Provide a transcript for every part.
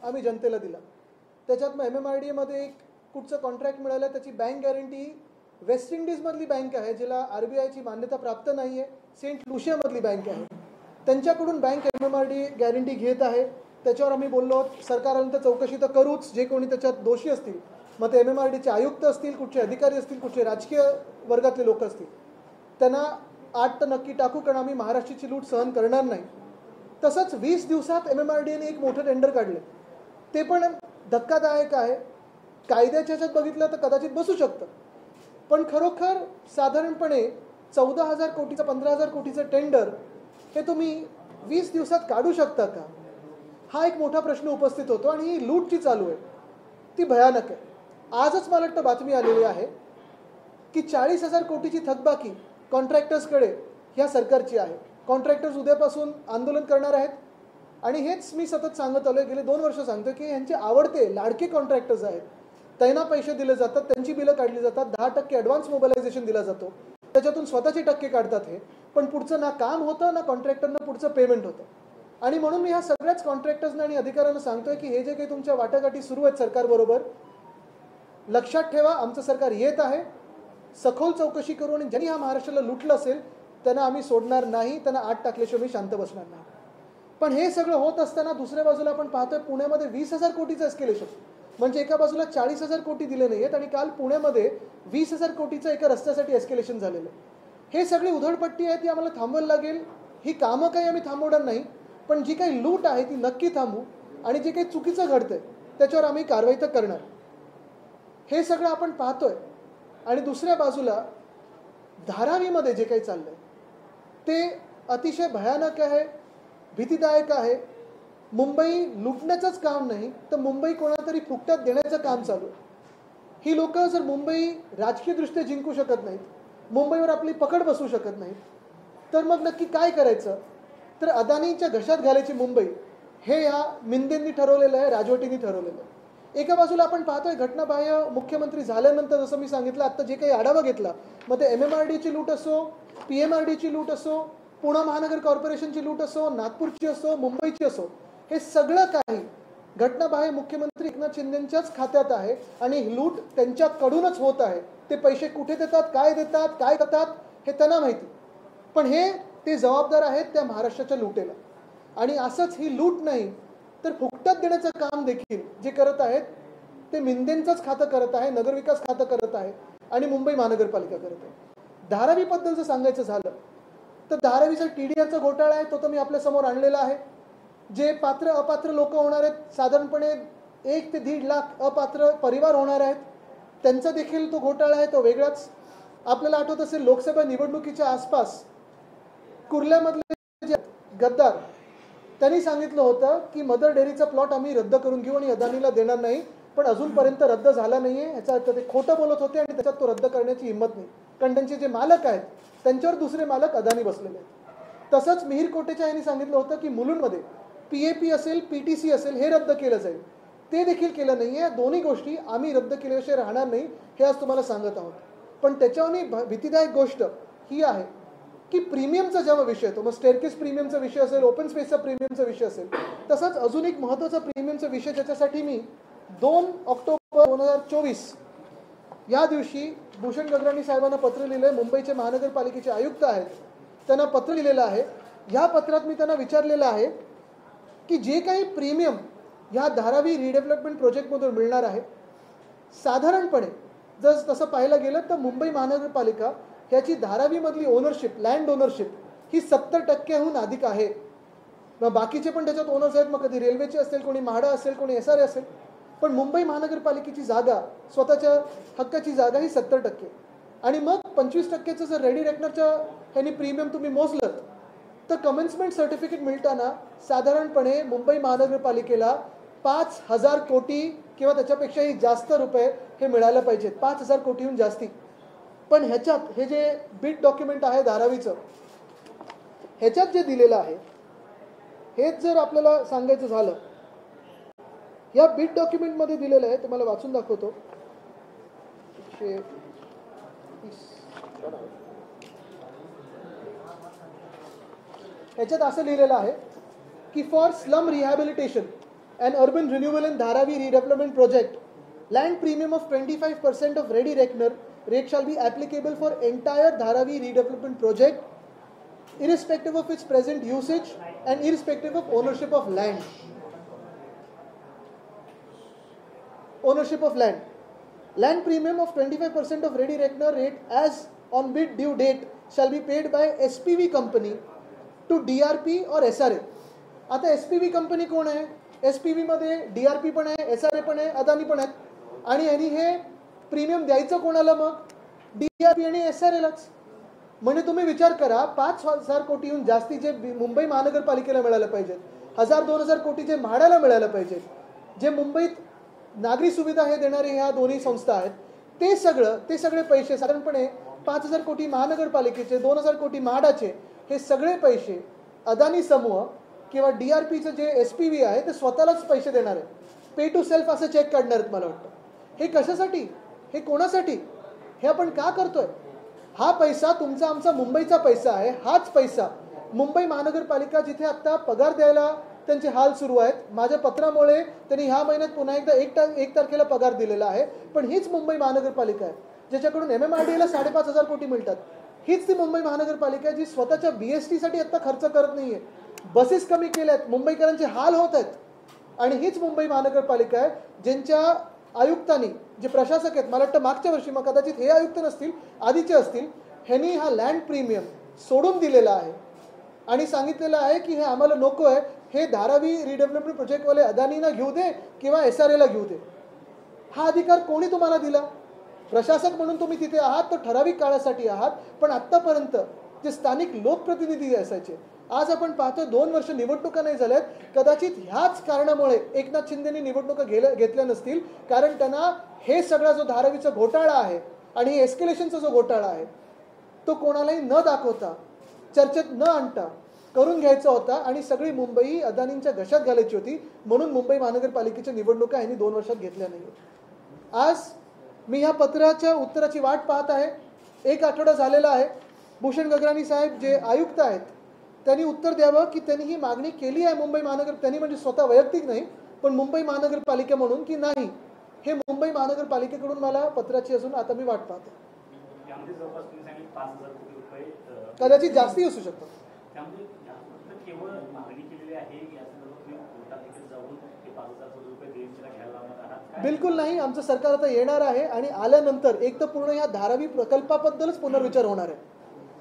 आम्ही जनतेला दिला. त्याच्यात मग MMRDAमध्ये एक कुठचं कॉन्ट्रॅक्ट मिळालं, त्याची बँक गॅरंटी वेस्ट इंडिजमधली बँक आहे, जिला RBIची मान्यता प्राप्त नाही आहे, सेंट लुशियामधली बँक आहे, त्यांच्याकडून बँक MMRDA गॅरंटी घेत आहे. त्याच्यावर आम्ही बोललो सरकारला तर चौकशी तर करूच, जे कोणी त्याच्यात दोषी असतील, मग ते MMRDAचे आयुक्त असतील, कुठचे अधिकारी असतील, कुठचे राजकीय वर्गातले लोक असतील, त्यांना 8 तर नक्की टाकू, कारण आम्ही महाराष्ट्राची लूट सहन करणार नाही. तसंच 20 दिवसात MMRDAने एक मोठं टेंडर काढलं, ते पण धक्कादायक आहे. कायद्याच्या ह्याच्यात बघितलं तर कदाचित बसू शकतं, पण खरोखर साधारणपणे 14,000 कोटीचं 15,000 कोटीचं टेंडर हे तुम्ही 20 दिवसात काढू शकता का, हा एक मोठा प्रश्न उपस्थित होतो. आणि ही लूट जी चालू आहे ती भयानक आहे. आजच मला वाटतं बातमी आलेली आहे की 40,000 कोटीची थकबाकी कॉन्ट्रॅक्टर्सकडे ह्या सरकारची आहे. कॉन्ट्रॅक्टर्स उद्यापासून आंदोलन करणार आहेत. आणि हेच मी सतत सांगत आलो, गेले 2 वर्ष सांगतो की यांचे आवडते लाडके कॉन्ट्रॅक्टर्स आहेत, त्यांना पैसे दिले जातात, त्यांची बिलं काढली जातात, 10% ॲडव्हान्स मोबिलायझेशन दिला जातो, त्याच्यातून स्वतःचे टक्के काढतात हे, पण पुढचं ना काम होतं ना कॉन्ट्रॅक्टरना पुढचं पेमेंट होतं. आणि म्हणून मी ह्या सगळ्याच कॉन्ट्रॅक्टर्सना आणि अधिकाऱ्यांना सांगतोय की हे जे काही तुमच्या वाटाघाटी सुरू आहेत सरकारबरोबर, लक्षात ठेवा आमचं सरकार येत आहे, सखोल चौकशी करू, आणि ज्यांनी हा महाराष्ट्राला लुटलं असेल त्यांना आम्ही सोडणार नाही, त्यांना आत टाकल्याशिवाय मी शांत बसणार नाही. पण हे सगळं होत असताना दुसऱ्या बाजूला आपण पाहतोय पुण्यामध्ये 20,000 कोटीचं एस्केलेशन, म्हणजे एका बाजूला 40,000 कोटी दिले नाही आहेत आणि काल पुण्यामध्ये 20,000 कोटीचं एका रस्त्यासाठी एस्केलेशन झालेलं. हे सगळी उधळपट्टी आहे, ती आम्हाला थांबवायला लागेल. ही कामं काही आम्ही थांबवणार नाही, पण जी काही लूट आहे ती नक्की थांबू, आणि जे काही चुकीचं घडतंय त्याच्यावर आम्ही कारवाई तर करणार. हे सगळं आपण पाहतोय. आणि दुसऱ्या बाजूला धारावीमध्ये जे काही चाललंय ते अतिशय भयानक आहे, भीतीदायक आहे. मुंबई लुटण्याचंच काम नाही तर मुंबई कोणाला तरी फुकट्यात देण्याचं काम चालू आहे. ही लोक जर मुंबई राजकीयदृष्ट्या जिंकू शकत नाहीत, मुंबईवर आपली पकड बसू शकत नाहीत, तर मग नक्की काय करायचं? तर अदानीच्या घशात घालायची मुंबई, हे ह्या मिंदेंनी ठरवलेलं आहे, राजवटींनी ठरवलेलं आहे. एका बाजूला आपण पाहतोय घटनाबाह्य मुख्यमंत्री झाल्यानंतर, जसं मी सांगितलं आत्ता जे काही आढावा घेतला, मग ते MMRDAची लूट असो, PMRDची लूट असो, पुणे महानगर कॉर्पोरेशनची लूट असो, नागपूरची असो, मुंबईची असो, हे सगळं काही घटनाबाह्य मुख्यमंत्री एकनाथ शिंदेंच्याच खात्यात आहे आणि लूट त्यांच्याकडूनच होत आहे. ते पैसे कुठे देतात, काय करतात हे त्यांना माहिती, पण ते जबाबदार आहेत त्या महाराष्ट्राच्या लुटेला. आणि असंच ही लूट नाही तर फुकटात देण्याचं काम देखील जे करत आहेत ते मिंदेंचंच खातं करत आहे, नगरविकास खातं करत आहे आणि मुंबई महानगरपालिका करत आहे. धारावीबद्दल जर सांगायचं झालं तर धारावीचा TDRचा घोटाळा आहे, तो तर मी आपल्या समोर आणलेला आहे. जे पात्र अपात्र लोक होणार आहेत, साधारणपणे 1 ते 1.5 लाख अपात्र परिवार होणार आहेत, त्यांचा देखील तो घोटाळा आहे, तो वेगळाच. आपल्याला आठवत असेल लोकसभा निवडणुकीच्या आसपास कुर्ल्यामधले जे गद्दार, त्यांनी सांगितलं होतं की मदर डेअरीचा प्लॉट आम्ही रद्द करून घेऊ आणि अदानीला देणार नाही, पण अजूनपर्यंत रद्द झाला नाही आहे. ह्याचा अर्थ ते खोटं बोलत होते आणि त्याच्यात तो रद्द करण्याची हिंमत नाही, कारण त्यांचे जे मालक आहेत त्यांच्यावर दुसरे मालक अदानी बसलेले आहेत. तसंच मिहीर कोटेचा यांनी सांगितलं होतं की मुलुंडमध्ये PAP असेल, PTC असेल, हे रद्द केलं जाईल, ते देखील केलं नाही आहे. दोन्ही गोष्टी आम्ही रद्द केल्याशिवाय राहणार नाही, हे आज तुम्हाला सांगत आहोत. पण त्याच्यावर भीतीदायक गोष्ट ही आहे की प्रीमियमचा जेव्हा विषय येतो, मग स्टेअरकेस प्रीमियमचा विषय असेल, ओपन स्पेसचा प्रीमियमचा विषय असेल, तसंच अजून एक महत्त्वाचा प्रीमियमचा विषय, ज्याच्यासाठी मी 2 ऑक्टोबर 2024 या दिवशी भूषण गगराणी साहेबांना पत्र लिहिलं. मुंबईचे महानगरपालिकेचे आयुक्त आहेत, त्यांना पत्र लिहिलेलं आहे. ह्या पत्रात मी त्यांना विचारलेलं आहे की जे काही प्रीमियम ह्या धारावी रिडेव्हलपमेंट प्रोजेक्टमधून मिळणार आहे, साधारणपणे जर तसं पाहायला गेलं तर मुंबई महानगरपालिका ह्याची धारावीमधली ओनरशिप, लँड ओनरशिप ही 70%हून अधिक आहे. मग बाकीचे पण त्याच्यात ओनर्स आहेत, मग कधी रेल्वेचे असेल, कोणी म्हाडा असेल, कोणी SRA असेल, पण मुंबई महानगरपालिकेची जागा, स्वतःच्या हक्काची जागा ही 70%. आणि मग 25%चं जर रेडी रेकनरच्या ह्यानी प्रीमियम तुम्ही मोजलं तर कमेन्समेंट सर्टिफिकेट मिळताना साधारणपणे मुंबई महानगरपालिकेला 5,000 कोटी किंवा त्याच्यापेक्षाही जास्त रुपये हे मिळायला पाहिजेत, 5,000 कोटीहून जास्ती. पण ह्याच्यात हे जे बिड डॉक्युमेंट आहे धारावीचं, ह्याच्यात जे दिलेलं आहे, हेच जर आपल्याला सांगायचं झालं, या बिड डॉक्युमेंटमध्ये दिलेलं आहे, तुम्हाला वाचून दाखवतो. ह्याच्यात असं लिहिलेलं आहे की for slum rehabilitation an urban renewal and Dharavi redevelopment project, land premium of 25% of ready reckoner rate shall be applicable for entire Dharavi redevelopment project, irrespective of its present usage and irrespective of ownership of land. Ownership of land. Land premium of 25% of ready reckoner rate as on bid due date shall be paid by SPV company to DRP or SRA. आता SPV company कोण आहे? SPV मध्ये DRP पण आहे, SRA पण आहे, अदानी पण आहेत आणि यांनी हे प्रीमियम द्यायचं कोणाला मग? DRP आणि SRA लाच. म्हणजे तुम्ही विचार करा 5,000 कोटीहून जास्ती जे मुंबई महानगरपालिकेला मिळालं पाहिजे, 1,000-2,000 कोटी जे म्हाडाला मिळालं पाहिजे, जे मुंबईत नागरी सुविधा हे देणारे ह्या दोन्ही संस्था आहेत, ते सगळे पैसे साधारणपणे 5,000 कोटी महानगरपालिकेचे, 2,000 कोटी म्हाडाचे, हे सगळे पैसे अदानी समूह किंवा DRPचं जे SPV आहे ते स्वतःलाच पैसे देणार आहे. पे टू सेल्फ असं चेक काढणार आहेत मला वाटतं. हे कशासाठी? हे कोणासाठी? हे आपण का करतोय? हा पैसा तुमचा आमचा मुंबईचा पैसा आहे. हाच पैसा मुंबई महानगरपालिका जिथे आता पगार द्यायला त्यांचे हाल सुरू आहेत, माझ्या पत्रामुळे त्यांनी ह्या महिन्यात पुन्हा एकदा 1 तारखेला पगार दिलेला आहे, पण हीच मुंबई महानगरपालिका आहे ज्याच्याकडून MMRDAला 5,500 कोटी मिळतात. हीच ती मुंबई महानगरपालिका आहे जी स्वतःच्या BST साठी आता खर्च करत नाहीये. बसेस कमी केल्यात, मुंबईकरांचे हाल होत आहेत. आणि हीच मुंबई महानगरपालिका आहे ज्यांच्या आयुक्तांनी, जे प्रशासक आहेत, मला वाटतं मागच्या वर्षी, मग कदाचित हे आयुक्त नसतील, आधीचे असतील, ह्यांनी हा लँड प्रीमियम सोडून दिलेला आहे आणि सांगितलेलं आहे की हे आम्हाला नको आहे, हे धारावी रिडेव्हलपमेंट प्रोजेक्टवाले अदानीला घेऊ दे किंवा SRAला घेऊ दे. हा अधिकार कोणी तुम्हाला दिला? प्रशासक म्हणून तुम्ही तिथे आहात तर ठराविक काळासाठी आहात, पण आत्तापर्यंत जे स्थानिक लोकप्रतिनिधी असायचे, आज आपण पाहतो 2 वर्ष निवडणुका नाही झाल्यात. कदाचित ह्याच कारणामुळे एकनाथ शिंदेनी निवडणुका घेतल्या नसतील, कारण त्यांना हे सगळा जो धारावीचा घोटाळा आहे आणि एस्केलेशनचा जो घोटाळा आहे तो कोणालाही न दाखवता, चर्चेत न आणता करून घ्यायचा होता आणि सगळी मुंबई अदानींच्या घशात घालायची होती. म्हणून मुंबई महानगरपालिकेच्या निवडणुका यांनी 2 वर्षात घेतल्या नाही. आज मी ह्या पत्राच्या उत्तराची वाट पाहत आहे. 1 आठवडा झालेला आहे. भूषण गगराणी साहेब जे आयुक्त आहेत त्यांनी उत्तर द्यावं की त्यांनी ही मागणी केली आहे मुंबई महानगर, त्यांनी म्हणजे स्वतः वैयक्तिक नाही पण मुंबई महानगरपालिका म्हणून, की नाही. हे मुंबई महानगरपालिकेकडून मला पत्राची अजून आता मी वाट पाहतो. कदाचित जास्ती असू शकतं. बिलकुल नाही. आमचं सरकार आता येणार आहे आणि आल्यानंतर एक तर पूर्ण या धारावी प्रकल्पाबद्दलच पुनर्विचार होणार आहे.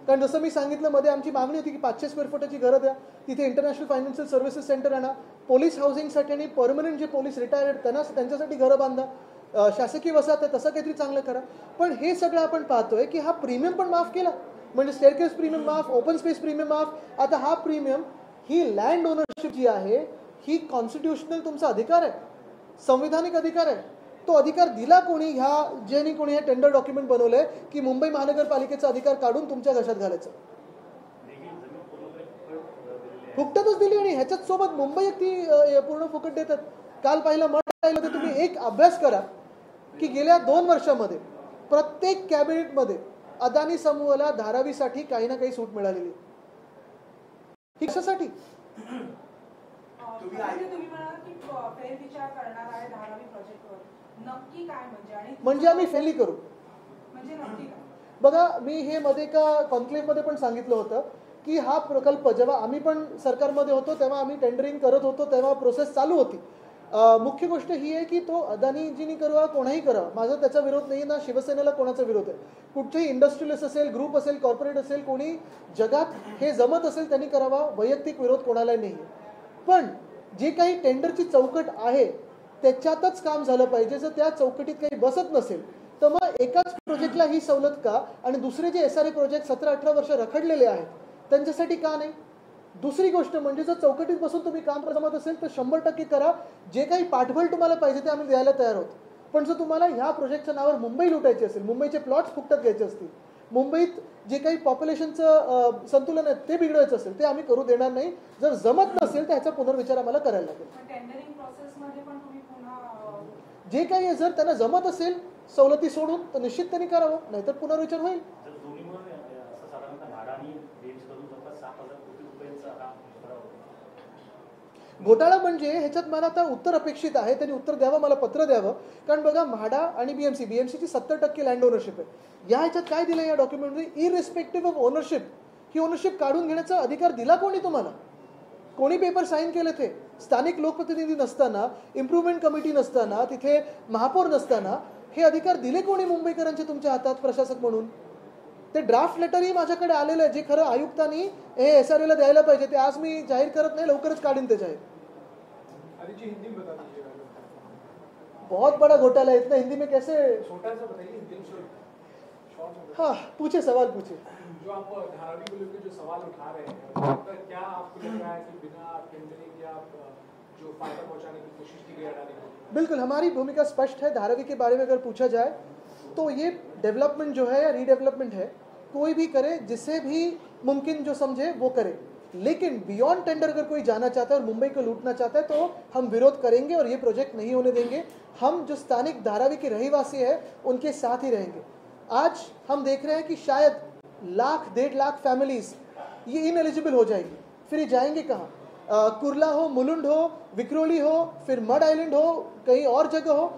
कारण जसं मी सांगितलं, मध्ये आमची मागणी होती की 500 स्क्वेअर फुटाची घरं द्या, तिथे इंटरनॅशनल फायनान्शियल सर्व्हिसेस सेंटर आणा, पोलीस हाऊसिंगसाठी आणि परमनंट जे पोलीस रिटायर्ड त्यांच्यासाठी घरं बांधा, शासकीय वसाहत आहे तसं काहीतरी चांगलं करा. पण हे सगळं आपण पाहतोय की हा प्रीमियम पण माफ केला. म्हणजे स्टेअरकेस प्रीमियम माफ, ओपन स्पेस प्रीमियम माफ. आता हा प्रीमियम, ही लँड ओनरशिप जी आहे ही कॉन्स्टिट्युशनल तुमचा अधिकार आहे, संविधानिक अधिकार आहे. तो अधिकार दिला कोणी? ह्या ज्यांनी कोणी हे टेंडर डॉक्युमेंट बनवलंय की मुंबई महानगरपालिकेचा अधिकार काढून तुमच्या घशात घालायचं. फुकटातच दिली आणि ह्याच्याच सोबत मुंबई ती पूर्ण फुकट देतात. काल पाहिलं तर तुम्ही एक अभ्यास करा की गेल्या 2 वर्षामध्ये प्रत्येक कॅबिनेटमध्ये अदानी समूहाला धारावीसाठी काही ना काही सूट मिळालेली. कशासाठी? म्हणजे आम्ही फेली करू. बघा, मी हे मध्ये एका कॉन्क्लेव्हमध्ये पण सांगितलं होतं की हा प्रकल्प जेव्हा आम्ही पण सरकारमध्ये होतो तेव्हा आम्ही टेंडरिंग करत होतो, तेव्हा प्रोसेस चालू होती. मुख्य गोष्ट ही आहे की तो अदानीजीनी करावा, कोणाही करावा, माझा त्याचा विरोध नाही ना शिवसेनेला कोणाचा विरोध आहे. कुठचेही इंडस्ट्रियलिस्ट असेल, ग्रुप असेल, कॉर्पोरेट असेल, कोणी जगात हे जमत असेल त्यांनी करावा, वैयक्तिक विरोध कोणालाही नाही. पण जे काही टेंडरची चौकट आहे त्याच्यातच काम झालं पाहिजे. जर त्या चौकटीत काही बसत नसेल तर मग एकाच प्रोजेक्टला ही सवलत का आणि दुसरे जे SRA प्रोजेक्ट 17-18 वर्ष रखडलेले आहेत त्यांच्यासाठी का नाही? दुसरी गोष्ट म्हणजे जर चौकटीत बसून तुम्ही काम जमत असेल तर 100% करा. जे काही पाठबळ तुम्हाला पाहिजे ते आम्ही द्यायला तयार आहोत. पण जर तुम्हाला ह्या प्रोजेक्टच्या नावावर मुंबई लुटायची असेल, मुंबईचे प्लॉट्स फुकटात घ्यायचे असतील, मुंबईत जे काही पॉप्युलेशनचं संतुलन आहे ते बिघडवायचं असेल ते आम्ही करू देणार नाही. जर जमत नसेल तर ह्याचा पुनर्विचार आम्हाला करायला लागेल. जे काही जर त्यांना जमत असेल सवलती सोडून तर निश्चित त्यांनी करावं, नाहीतर पुनर्विचार होईल. घोटाळा म्हणजे ह्याच्यात मला आता उत्तर अपेक्षित आहे, त्यांनी उत्तर द्यावं, मला पत्र द्यावं. कारण बघा, म्हाडा आणि बीएमसीची 70% लँड ओनरशिप आहे. या ह्याच्यात काय दिलं या डॉक्युमेंटमध्ये? Irrespective of ownership, he ownership काढून घेण्याचा अधिकार दिला कोणी तुम्हाला? कोणी पेपर साईन केले ते? स्थानिक लोकप्रतिनिधी नसताना, इम्प्रूव्हमेंट कमिटी नसताना, तिथे महापौर नसताना हे अधिकार दिले कोणी मुंबईकरांचे तुमच्या हातात प्रशासक म्हणून? ते ड्राफ्ट लेटरही माझ्याकडे आलेलं आहे, जे खरं आयुक्तांनी हे SRA ला द्यायला पाहिजे. ते आज मी जाहीर करत नाही, लवकरच काढीन ते जाहीर. हिंदी में बता दीजिएगा. बहुत बड़ा घोटाला है, इतना हिंदी में कैसे? छोटा सा बताइए हिंदी में. हाँ, पूछे, सवाल पूछे. जो आप धारावी को लेकर जो सवाल उठा रहे हैं, क्या आपको लग रहा है कि बिना टेंडरिंग या जो फायदा पहुंचाने की कोशिश की गई अडानी को? बिल्कुल, हमारी भूमिका स्पष्ट है. धारावी के बारे में अगर पूछा जाए तो ये डेवलपमेंट जो है या रीडेवलपमेंट है, कोई भी करे, जिसे भी मुमकिन जो समझे वो करे. लेकिन बियॉन्ड टेंडर अगर कोई जाना चाहता है और मुंबई को लूटना चाहता है तो हम विरोध करेंगे और ये प्रोजेक्ट नहीं होने देंगे. हम जो स्थानिक धारावी के रहवासी हैं उनके साथ ही रहेंगे. आज हम देख रहे हैं कि शायद 1.5 लाख फैमिलीज ये इनएलिजिबल हो जाएगी. फिर ये जाएंगे कहाँ? कुर्ला हो, मुलुंड हो, विक्रोली हो, फिर मड आइलैंड हो, कहीं और जगह हो.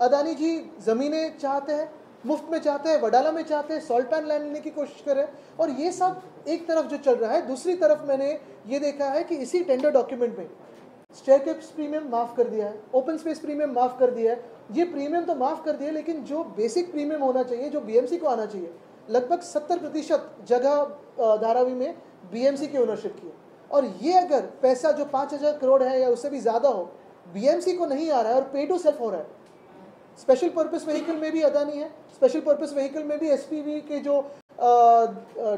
अदानी जी ज़मीनें चाहते हैं, मुफ्त में चाहते हैं, वडाला में चाहते हैं, सॉल्ट पैन लैंड लेने की कोशिश करें. और ये सब एक तरफ जो चल रहा है, दूसरी तरफ मैंने ये देखा है कि इसी टेंडर डॉक्यूमेंट में स्टेयरकेस प्रीमियम माफ़ कर दिया है, ओपन स्पेस प्रीमियम माफ़ कर दिया है. ये प्रीमियम तो माफ़ कर दिया, लेकिन जो बेसिक प्रीमियम होना चाहिए, जो BMC को आना चाहिए, लगभग 70% जगह धारावी में BMC की ओनरशिप की है. और ये अगर पैसा जो 5,000 करोड़ है या उससे भी ज़्यादा हो, BMC को नहीं आ रहा है और पे टू सेल्फ हो रहा है. स्पेशल पर्पस व्हीकल में भी अदानी है, स्पेशल पर्पस व्हीकल में भी SPV के जो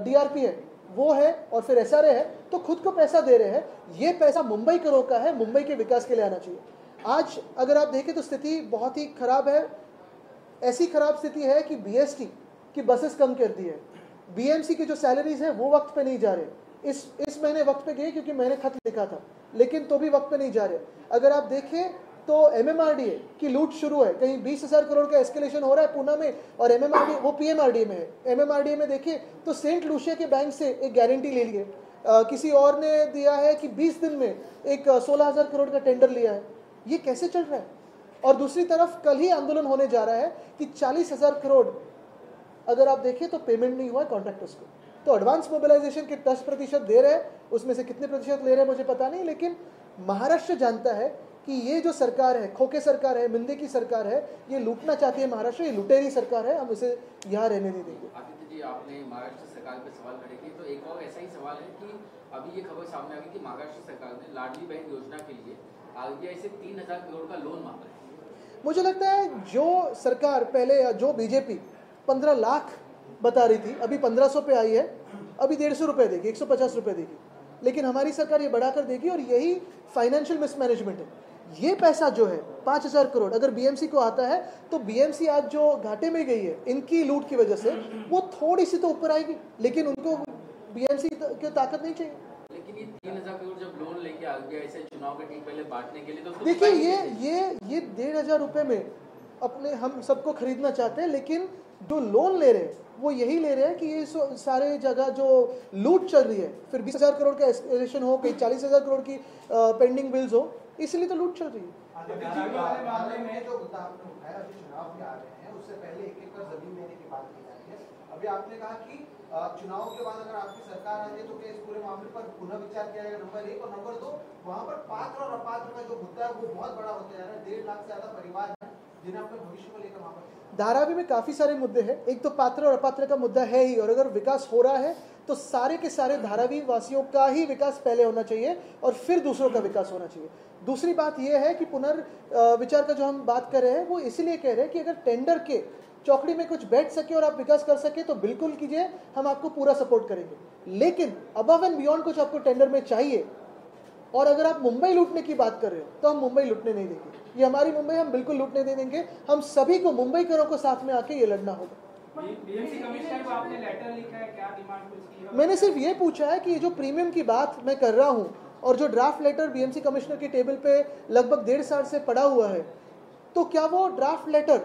DRP है वो है, और फिर SRA है, तो खुद को पैसा दे रहे हैं. ये पैसा मुंबई करों का है, मुंबई के विकास के लिए आना चाहिए. आज अगर आप देखें तो स्थिति बहुत ही खराब है. ऐसी खराब स्थिति है कि BST की बसेस कम कर दी है, BMC की जो सैलरीज है वो वक्त पे नहीं जा रहे. इस महीने वक्त पे गए क्योंकि मैंने खत लिखा था, लेकिन तो भी वक्त पे नहीं जा रहे. अगर आप देखें तो MMRDA की लूट शुरू है, कहीं 20,000 करोड़ का एस्केलेशन हो रहा है पूना में, और MMRDA वो PMRDA में है. MMRDA में देखिए तो सेंट लूसिया के बैंक से एक गारंटी ले लिए, किसी और ने दिया है कि 20 दिन में एक 16,000 करोड़ का टेंडर लिया है. ये कैसे चल रहा है? और दूसरी तरफ कल ही आंदोलन होने जा रहा है कि 40,000 करोड़ अगर आप देखें तो पेमेंट नहीं हुआ है कॉन्ट्रैक्टर्स को. तो एडवांस मोबिलाइजेशन के 10% दे रहे हैं, उसमें से कितने प्रतिशत ले रहे हैं मुझे पता नहीं, लेकिन महाराष्ट्र जानता है कि ये जो सरकार है, खोके सरकार है, मिंदे की सरकार है, ये लूटना चाहती है महाराष्ट्र, ये लुटेरी सरकार है, हम इसे यहाँ रहने नहीं देंगे. आदित्य जी, आपने महाराष्ट्र सरकार पे सवाल खड़े किए, तो एक और ऐसा ही सवाल है कि अभी ये खबर सामने आ गई कि महाराष्ट्र सरकार ने लाडली बहन योजना के लिए RBI से 3,000 करोड़ का लोन मांगा है. मुझे लगता है जो सरकार पहले, जो BJP 15 लाख बता रही थी, अभी 1,500 पे आई है, अभी 150 रुपये देगी, 150 रुपये देगी, लेकिन हमारी सरकार ये बढ़ाकर देगी. और यही फाइनेंशियल मिसमैनेजमेंट है. ये पैसा जो है 5,000 करोड़ अगर BMC को आता है तो BMC आज जो घाटे में गई है इनकी लूट की वजह से, वो थोड़ी सी तो ऊपर आएगी, लेकिन उनको BMC की ताकत नहीं चाहिए. लेकिन ये 3,000 करोड़ जब लोन लेके RBI से चुनाव के ठीक पहले बांटने के लिए, तो देखिए ये 1,500 रुपये में अपने हम सबको खरीदना चाहते हैं, लेकिन जो लोन ले रहे हैं वो यही ले रहे हैं कि ये सारे जगह जो लूट चल रही है, फिर 20,000 करोड़ का एस्केलेशन हो, कहीं 40,000 करोड़ की पेंडिंग बिल्स हो, इसलिए तो लूट चल रही है. मामले में जो मुद्दा आपने उठाया, अभी चुनाव भी आ रहे हैं, उससे पहले 1 एकड़ जमीन देने की बात की जा रही है. अभी आपने कहा कि चुनाव के बाद अगर आपकी सरकार आती है तो क्या इस पूरे मामले पर पुनः विचार किया जाएगा, नंबर 1. और नंबर 2, वहाँ पर पात्र और अपात्र का जो मुद्दा है वो बहुत बड़ा होता जा रहा है. 1.5 लाख से ज्यादा परिवार है जिन्हें अपने भविष्य को लेकर वहाँ पर धारावी में काफ़ी सारे मुद्दे हैं. एक तो पात्र और अपात्र का मुद्दा है ही, और अगर विकास हो रहा है तो सारे के सारे धारावी वासियों का ही विकास पहले होना चाहिए और फिर दूसरों का विकास होना चाहिए. दूसरी बात यह है कि पुनर्विचार का जो हम बात कर रहे हैं वो इसलिए कह रहे हैं कि अगर टेंडर के चौकड़ी में कुछ बैठ सके और आप विकास कर सके तो बिल्कुल कीजिए, हम आपको पूरा सपोर्ट करेंगे. लेकिन अबव एंड बियॉन्ड कुछ आपको टेंडर में चाहिए, और अगर आप मुंबई लूटने की बात कर रहे हो तो हम मुंबई लूटने नहीं देंगे. ये हमारी मुंबई, हम बिल्कुल लूटने नहीं देंगे. हम सभी को मुंबई करों को साथ में आके ये लड़ना होगा. BMC कमिश्नर को आपने लेटर लिखा है, क्या डिमांड की है? मैंने सिर्फ ये पूछा है कि ये जो प्रीमियम की बात मैं कर रहा हूँ और जो ड्राफ्ट लेटर BMC कमिश्नर की टेबल पे लगभग 1.5 साल से पड़ा हुआ है, तो क्या वो ड्राफ्ट लेटर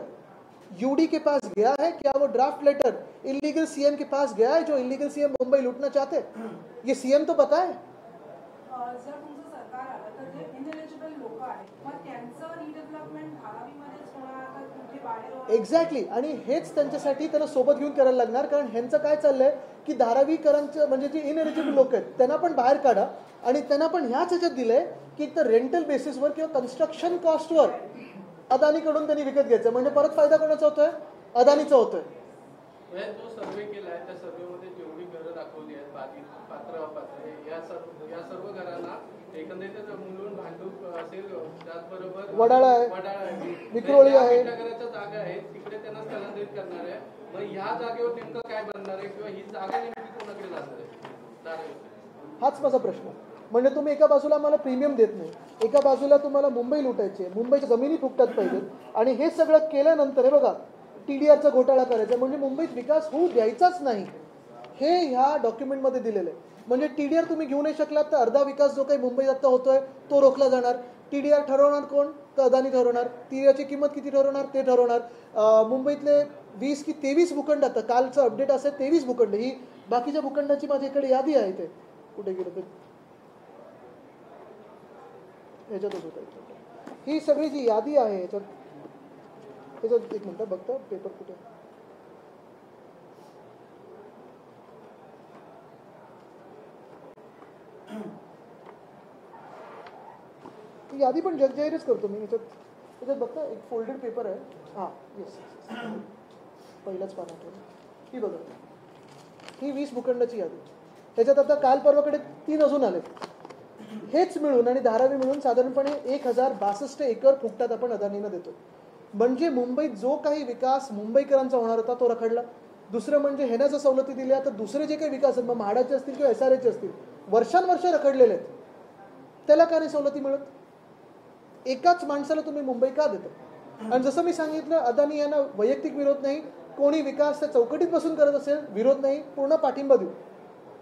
UD के पास गया है? क्या वो ड्राफ्ट लेटर इलीगल CM के पास गया है, जो इलीगल CM मुंबई लूटना चाहते? ये CM तो बताए. जर तुमचं सरकार आलं तर जे एक्झॅक्टली. आणि हेच त्यांच्यासाठी त्यांना सोबत घेऊन करायला लागणार, कारण ह्यांचं काय चाललंय की धारावीकरांचं म्हणजे जे इनएलिजिबल लोक आहेत त्यांना पण बाहेर काढा आणि त्यांना पण ह्याच ह्याच्यात दिलंय की एक तर रेंटल बेसिसवर किंवा कन्स्ट्रक्शन कॉस्टवर अदानीकडून त्यांनी विकत घ्यायचं. म्हणजे परत फायदा कोणाचा होतोय? अदानीचा होतोय. जो सर्वे केला आहे त्या सर्वेमध्ये जेवढी घरं दाखवली आहेत बाधित पात्र अपात्र या सर्व घरांना एकंदरीत मुलून भांडूप असेल, त्याचबरोबर वडाळा आहे, विक्रोळी आहे, घराच्या जागा आहेत तिकडे त्यांना स्थलांतरित करणार आहे. मग ह्या जागेवर नेमकं काय बनणार आहे किंवा ही जागा नेमकी कोणाकडे जाणार आहे? हाच माझा प्रश्न. म्हणजे तुम्ही एका बाजूला मला प्रीमियम देत नाही, एका बाजूला तुम्हाला मुंबई लुटायची, मुंबईच्या जमिनी फुकटात पाहिजेत आणि हे सगळं केल्यानंतर हे बघा TDRचा घोटाळा करायचा म्हणजे मुंबईत विकास होऊ द्यायचाच नाही, हे ह्या डॉक्युमेंटमध्ये दिलेलं आहे. म्हणजे TDR तुम्ही घेऊ नाही शकलात तर अर्धा विकास जो काही मुंबईत आता होतोय तो रोखला जाणार. TDR ठरवणार कोण? तर अदानी ठरवणार. TDRची किंमत किती ठरवणार? ते ठरवणार. मुंबईतले 20 की 23 भूखंड, आता कालचं अपडेट असं 23 भूखंड, ही बाकीच्या भूखंडाची माझ्याकडे यादी आहे. ते कुठे गेलं ते ह्याच्यातच होतं. ही सगळी जी यादी आहे याच्यात एक मिनिट बघता पेपर कुठे. ती यादी पण जगजाहीरच करतो मी. याच्यात बघता एक फोल्डेड पेपर आहे. हां येस, पहिलाच पानात ही बघा, ही 20 भूखंडाची यादी. त्याच्यात आता काल परवाकडे 3 अजून आले. हेच मिळून आणि धारावी मिळून साधारणपणे 1062 एकर फुकटात आपण अदानीनं देतो. म्हणजे मुंबईत जो काही विकास मुंबईकरांचा होणार होता तो रखडला. दुसरं म्हणजे ह्यानं जर सवलती दिल्या तर दुसरे जे काही विकास आहेत, मग म्हाडाचे असतील किंवा SRAचे असतील, वर्षानुवर्ष रखडलेले आहेत, त्याला का नाही सवलती मिळत? एकाच माणसाला तुम्ही मुंबई का देता? आणि जसं मी सांगितलं, अदानी यांना वैयक्तिक विरोध नाही, कोणी विकास त्या चौकटीत बसून करत असेल विरोध नाही, पूर्ण पाठिंबा देऊ.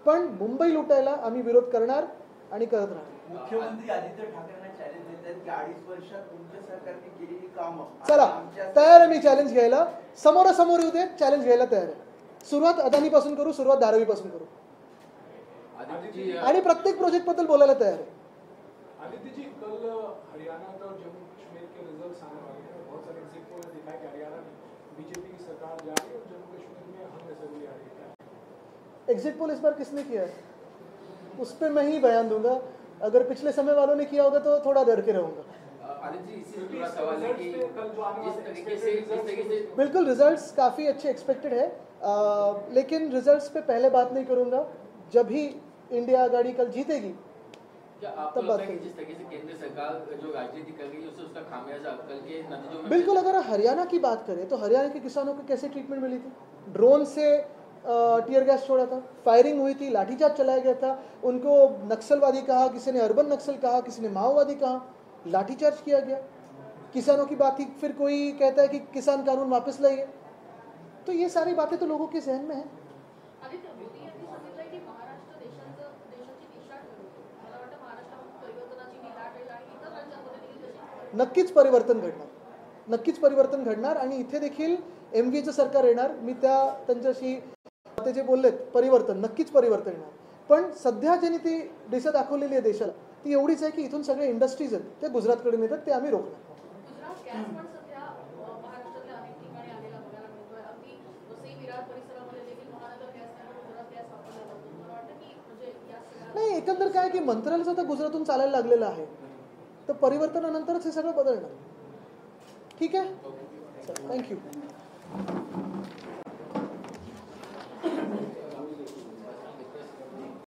पण मुंबई लुटायला आम्ही विरोध करणार आणि करत राहणार. मुख्यमंत्री आदित्य ठाकरेंना चॅलेंज देतात की 2.5 वर्षात तुमच्या सरकारने केलेली कामं. चला तयार आहे मी चॅलेंज घ्यायला. समोरासमोर येऊ दे, चॅलेंज घ्यायला तयार आहे. सुरुवात अदानीपासून करू, सुरुवात धारावीपासून करू आणि प्रत्येक प्रोजेक्ट बद्दल बोलायला तयार आहे. आदित्य जी, कल हरियाणा और जम्मू कश्मीर के रिजल्ट्स आने वाले हैं. बहुत सारे एग्जिट पोल ने दिखाया कि हरियाणा में बीजेपी की सरकार जा रही है और जम्मू कश्मीर में हम असेंबली आ रही है. एग्जिट पोल इस बार किसने किया है उस पर मैं ही बयान दूंगा. अगर पिछले समय वालों ने किया होगा तो थोड़ा डर के रहूंगा. बिल्कुल रिजल्ट्स काफ़ी अच्छे एक्सपेक्टेड है, लेकिन रिजल्ट्स पे पहले बात नहीं करूंगा. जब भी इंडिया आघाड़ी कल जीतेगी तब बात करेंगे. जिस तरीके से केंद्र सरकार जो राजनीति कर रही है उससे उसका खामियाजा कल के नतीजों में. बिल्कुल. अगर हरियाणा की बात करें तो हरियाणा के किसानों को कैसे ट्रीटमेंट मिली थी? ड्रोन से टीयर गैस छोड़ा था, फायरिंग हुई थी, लाठीचार्ज चलाया गया था, उनको नक्सलवादी कहा, किसी ने अर्बन नक्सल कहा, किसी ने माओवादी कहा, लाठीचार्ज किया गया. किसानों की बात ही फिर कोई कहता है कि किसान कानून वापस लाइए. तो ये सारी बातें तो लोगों के जहन में है. नक्कीच परिवर्तन घडणार, नक्कीच परिवर्तन घडणार आणि इथे देखील MVAचं सरकार येणार. मी त्यांच्याशी ते जे बोललेत परिवर्तन, नक्कीच परिवर्तन येणार. पण सध्या ज्यांनी ती दिशा दाखवलेली आहे देशाला ती एवढीच आहे की इथून सगळे इंडस्ट्रीज आहेत ते गुजरातकडे नेतात, ते आम्ही रोखणार. नाही, एकंदर काय की मंत्रालयाचं आता गुजरातून चालायला लागलेलं आहे, तर परिवर्तनानंतरच हे सगळं बदलणार. ठीक आहे, थँक्यू.